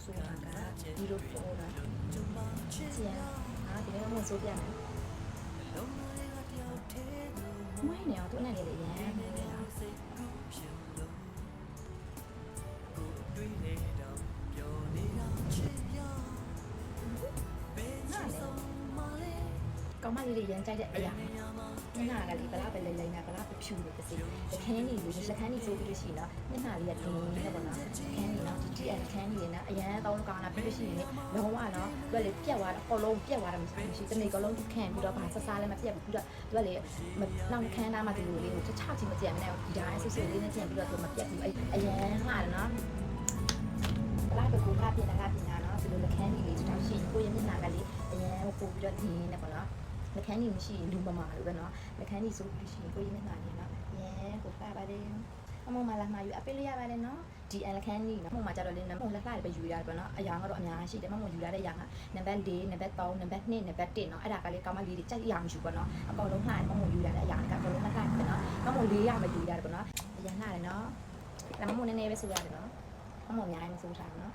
ဆိုတာကဒီလိုပေါ်တာကျန်ဒီလိုမျိုးဆိုပြမယ်မွေးနေအောင်သူနဲ့လေရမ်းနေတယ်နော်ကောင်းမလေးတွေရမ်းကြိုက်တဲ့အရာညနာကလေးဗလားပဲလိမ့်လိမ့်နာဗလားပဲဖြူလို့ပစီလက်ခန်းကြီးလေးလက်ခန်းကြီးဆိုပြီးလို့ရှိရင်တော့ညနာလေးကတင်းနေပေါ့နော်ခန်းကြီးနော်ဒီအခန်းကြီးနဲ့အရန်တောင်းကောင်းလာပြီးလို့ရှိရင်လုံးဝနော်သူကလေပြက်သွားတော့အကုန်လုံးပြက်သွားတယ်မရှိတနေ့ကလုံးခံပြီးတော့ဗာဆဆားလည်းမပြက်ဘူးပြီးတော့သူကလေနောက်ခန်းသားမှဒီလိုလေးကိုချချချင်းမကြံမနဲ့ဒီတိုင်းဆူဆူလေးနဲ့ကြံပြီးတော့သူမပြက်ဘူးအရန်မှားတယ်နော်ဗလားပဲကိုကပြင်တာနော်ဒီလိုလက်ခန်းကြီးလေးတောင်းရှိကိုရညနာကလေးအရန်ပို့ပြီးတော့တင်းနေပေါ့နော်လက်ခန်းကြီးမရှိလူမမာလို့ပဲနော်လက်ခန်းကြီးဆိုပြီးရှိရင်ကိုရင်းနေတာနေနော်ရဲကိုပါပါတယ်အမမလာမှာယူအပေးလို့ရပါတယ်နော်ဒီလက်ခန်းကြီးနော်မမကြတော့လေနံပါတ်လက်လာပဲယူရတယ်ပေါ့နော်အရာကတော့အများကြီးရှိတယ်မမယူရတဲ့အရာကနံပါတ်4နံပါတ်3နံပါတ်2နံပါတ်1နော်အဲ့ဒါကလေကောင်းမလေးတွေကြိုက်ရမရှိပေါ့နော်အကောင်လုံးလှတယ်မမယူရတဲ့အရာကအကောင်လုံးလှတယ်ပေါ့နော်မမ4ရမယူရတယ်ပေါ့နော်အရာလှတယ်နော်ဒါမမနည်းနည်းပဲဆိုရတယ်နော်မမအများကြီးမဆိုထားဘူးနော်